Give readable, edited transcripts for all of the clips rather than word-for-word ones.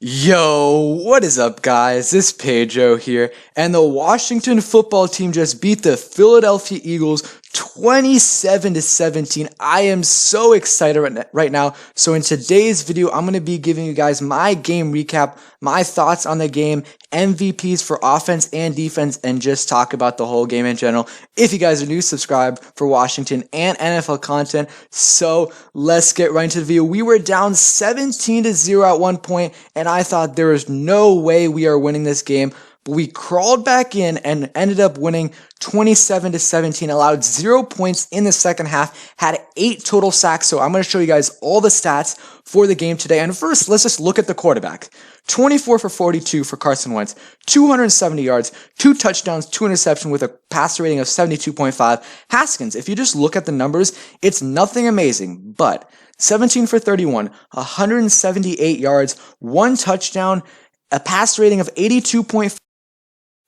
Yo, what is up, guys? This is Pedro here, and the Washington football team just beat the Philadelphia Eagles 27-17. I am so excited right now. So in today's video, I'm going to be giving you guys my game recap, my thoughts on the game, MVPs for offense and defense, and just talk about the whole game in general. If you guys are new, subscribe for Washington and NFL content. So let's get right into the video. We were down 17-0 at one point, and I thought there was no way we are winning this game. But we crawled back in and ended up winning 27-17, allowed 0 points in the second half, had 8 total sacks. So I'm going to show you guys all the stats for the game today. And first, let's just look at the quarterback. 24 for 42 for Carson Wentz, 270 yards, 2 touchdowns, 2 interceptions with a passer rating of 72.5. Haskins, if you just look at the numbers, it's nothing amazing, but 17 for 31, 178 yards, 1 touchdown, a pass rating of 82.5.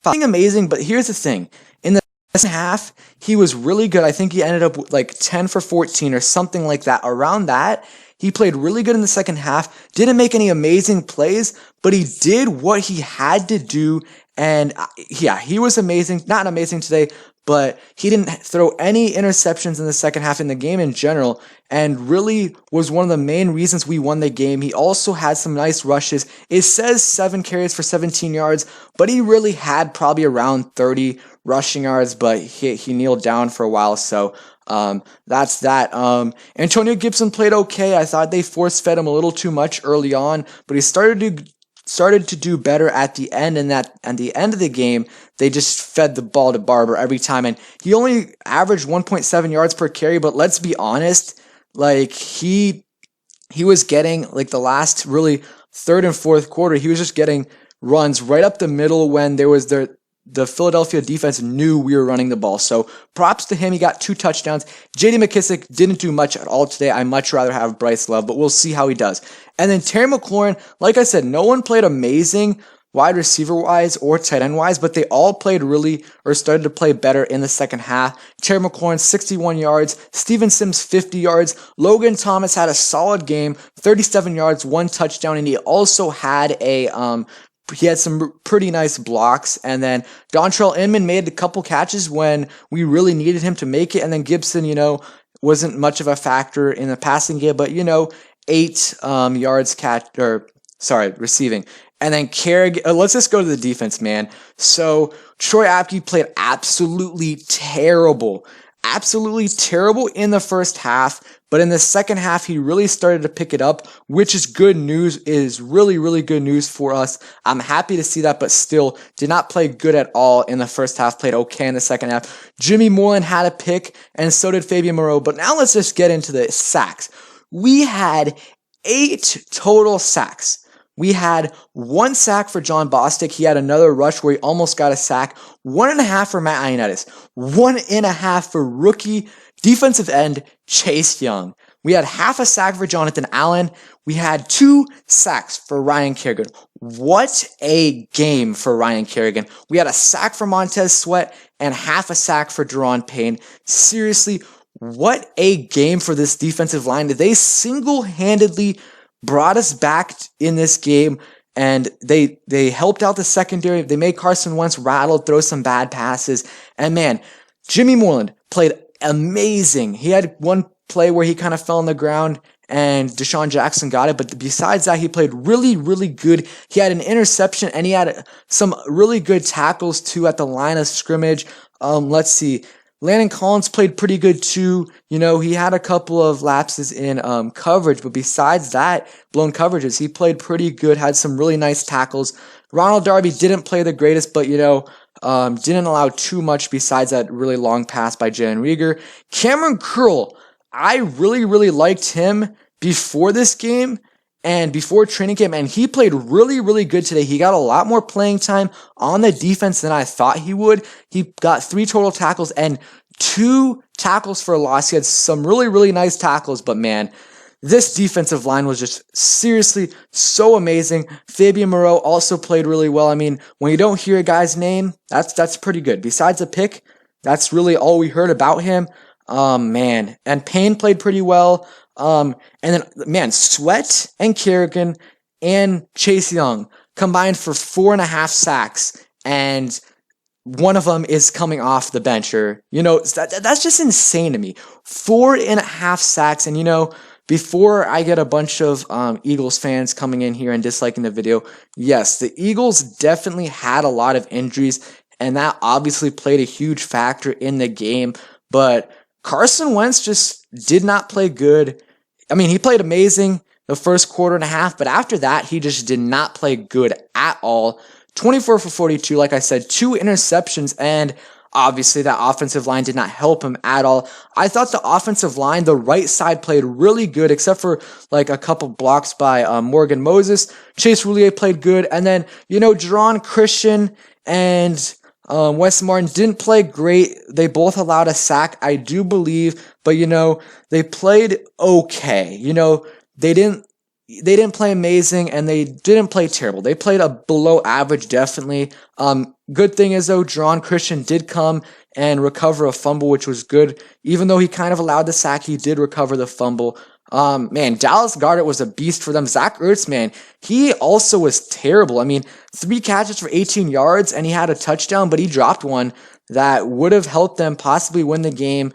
Nothing amazing, but here's the thing. In the second half, he was really good. I think he ended up with like 10 for 14 or something like that. Around that, he played really good in the second half. Didn't make any amazing plays, but he did what he had to do. And yeah, he was amazing. Not amazing today, but he didn't throw any interceptions in the second half in the game in general, and really was one of the main reasons we won the game. He also had some nice rushes. It says 7 carries for 17 yards, but he really had probably around 30 rushing yards, but he kneeled down for a while, so that's that. Antonio Gibson played okay. I thought they force-fed him a little too much early on, but he started to do better at the end, and at the end of the game, they just fed the ball to Barber every time, and he only averaged 1.7 yards per carry, but let's be honest, like, he was getting, like, the last really third and fourth quarter, he was just getting runs right up the middle when there was the Philadelphia defense knew we were running the ball. So props to him. He got 2 touchdowns. J.D. McKissic didn't do much at all today. I'd much rather have Bryce Love, but we'll see how he does. And then Terry McLaurin, like I said, no one played amazing wide receiver-wise or tight end-wise, but they all played really, or started to play better in the second half. Terry McLaurin, 61 yards. Steven Sims, 50 yards. Logan Thomas had a solid game, 37 yards, 1 touchdown, and he also had he had some pretty nice blocks. And then Dontrell Inman made a couple catches when we really needed him to make it. And then Gibson, wasn't much of a factor in the passing game, but 8 yards receiving. And then Kerrigan, let's just go to the defense, man. So Troy Apke played absolutely terrible in the first half, but in the second half, he really started to pick it up, which is good news, is really, really good news for us. I'm happy to see that, but still did not play good at all in the first half, played okay in the second half. Jimmy Moreland had a pick, and so did Fabian Moreau, but now let's just get into the sacks. We had 8 total sacks. We had 1 sack for John Bostic. He had another rush where he almost got a sack. 1.5 for Matt Ioannidis. 1.5 for rookie defensive end Chase Young. We had half a sack for Jonathan Allen. We had 2 sacks for Ryan Kerrigan. What a game for Ryan Kerrigan. We had a sack for Montez Sweat and half a sack for Deron Payne. Seriously, what a game for this defensive line. They single-handedly brought us back in this game, and they helped out the secondary. They made Carson Wentz rattle, throw some bad passes, and man, Jimmy Moreland played amazing. He had one play where he kind of fell on the ground, and Deshaun Jackson got it, but besides that, he played really, really good. He had an interception, and he had some really good tackles, too, at the line of scrimmage. Let's see. Landon Collins played pretty good too. He had a couple of lapses in coverage, but besides that, blown coverages, he played pretty good, had some really nice tackles. Ronald Darby didn't play the greatest, but didn't allow too much besides that really long pass by Jalen Reagor. Cameron Curl, I really, really liked him before this game and before training camp, and he played really, really good today. He got a lot more playing time on the defense than I thought he would. He got 3 total tackles and 2 tackles for a loss. He had some really, really nice tackles, but man, this defensive line was just seriously so amazing. Fabian Moreau also played really well. I mean, when you don't hear a guy's name, that's pretty good. Besides the pick, that's really all we heard about him. Man, and Payne played pretty well. And then, man, Sweat and Kerrigan and Chase Young combined for 4.5 sacks, and one of them is coming off the bench, or, that's just insane to me. 4.5 sacks, and, before I get a bunch of Eagles fans coming in here and disliking the video, yes, the Eagles definitely had a lot of injuries, and that obviously played a huge factor in the game, but Carson Wentz just did not play good. I mean, he played amazing the first quarter and a half, but after that, he just did not play good at all. 24 for 42, like I said, 2 interceptions, and obviously that offensive line did not help him at all. I thought the offensive line, the right side, played really good, except for like a couple blocks by Morgan Moses. Chase Roulier played good, and then, Jerron Christian and Wes Martin didn't play great. They both allowed a sack, I do believe, but they played okay. They didn't play amazing, and they didn't play terrible. They played a below average, definitely. Good thing is, though, Jerron Christian did come and recover a fumble, which was good. Even though he kind of allowed the sack, he did recover the fumble. Man, Dallas Goedert was a beast for them. Zach Ertz, man, he also was terrible. I mean, 3 catches for 18 yards, and he had a touchdown, but he dropped one that would have helped them possibly win the game.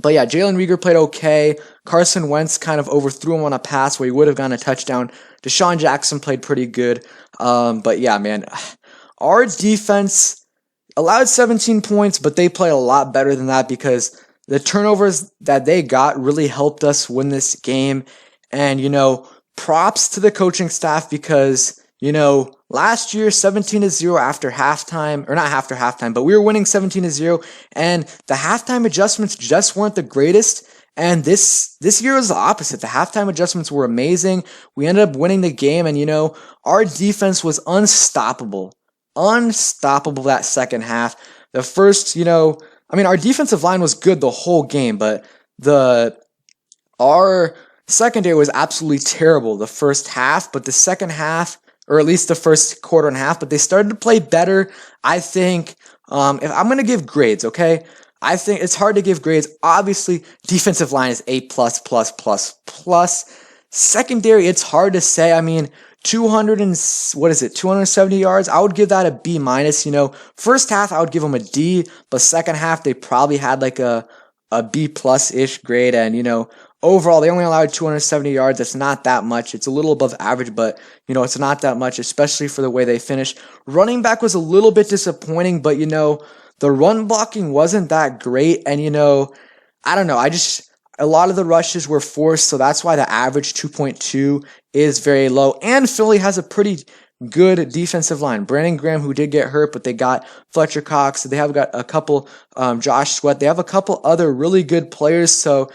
But yeah, Jalen Reagor played okay. Carson Wentz kind of overthrew him on a pass where he would have gotten a touchdown. Deshaun Jackson played pretty good. But yeah, man, our defense allowed 17 points, but they played a lot better than that because the turnovers that they got really helped us win this game. And, props to the coaching staff because, last year 17-0 after halftime, or not after halftime, but we were winning 17-0, and the halftime adjustments just weren't the greatest. And this year was the opposite. The halftime adjustments were amazing. We ended up winning the game, and our defense was unstoppable that second half. The first, our defensive line was good the whole game, but our secondary was absolutely terrible the first half, but the second half, or at least the first quarter and a half, but they started to play better. I think, if I'm going to give grades, okay, I think it's hard to give grades. Obviously, defensive line is A+++++. Secondary, it's hard to say. I mean, 270 yards. I would give that a B-. First half, I would give them a D, but second half, they probably had like a B+-ish grade, and, overall, they only allowed 270 yards. It's not that much. It's a little above average, but, it's not that much, especially for the way they finished. Running back was a little bit disappointing, but, the run blocking wasn't that great, and, I don't know. A lot of the rushes were forced, so that's why the average 2.2 is very low. And Philly has a pretty good defensive line. Brandon Graham, who did get hurt, but they got Fletcher Cox. They have got a couple, Josh Sweat. They have a couple other really good players. So,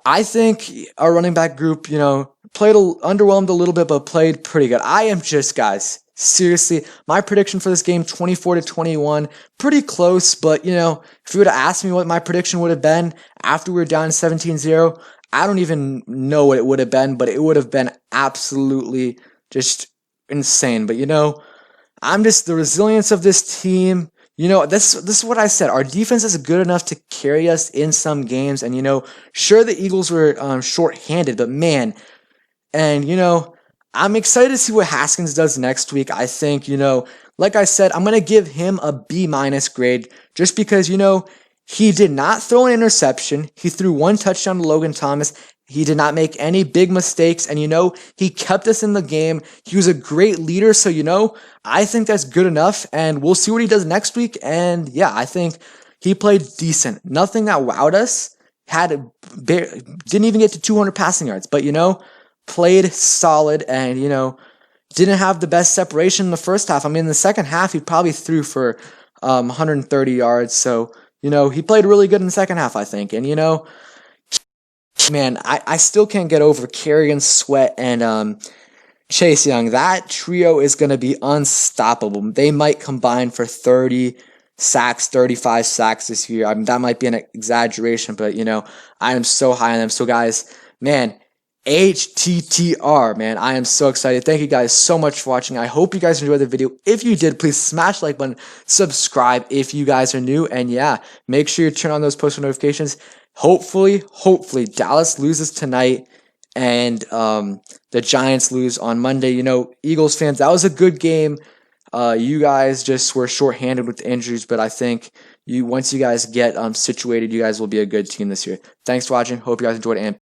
I think our running back group, underwhelmed a little bit, but played pretty good. I am just, guys, seriously, my prediction for this game, 24-21, pretty close, but, if you would have asked me what my prediction would have been after we were down 17-0, I don't even know what it would have been, but it would have been absolutely just insane. But, I'm just, the resilience of this team, this is what I said. Our defense is good enough to carry us in some games, and, sure, the Eagles were short-handed, but man, and, I'm excited to see what Haskins does next week. I think, like I said, I'm going to give him a B- grade just because, he did not throw an interception. He threw 1 touchdown to Logan Thomas. He did not make any big mistakes, and, he kept us in the game. He was a great leader, so, I think that's good enough, and we'll see what he does next week, and, yeah, I think he played decent. Nothing that wowed us. Didn't even get to 200 passing yards, but, played solid and, didn't have the best separation in the first half. I mean, in the second half, he probably threw for 130 yards. So, he played really good in the second half, I think. And, man, I still can't get over Kerrigan, Sweat, and Chase Young. That trio is going to be unstoppable. They might combine for 30 sacks, 35 sacks this year. I mean, that might be an exaggeration, but, I am so high on them. So, guys, man, HTTR, man, I am so excited. Thank you guys so much for watching. I hope you guys enjoyed the video. If you did, please smash the like button, subscribe if you guys are new, and yeah, make sure you turn on those post notifications. Hopefully, Dallas loses tonight, and the Giants lose on Monday. You know, Eagles fans, that was a good game. You guys just were shorthanded with injuries, but I think once you guys get situated, you guys will be a good team this year. Thanks for watching. Hope you guys enjoyed, and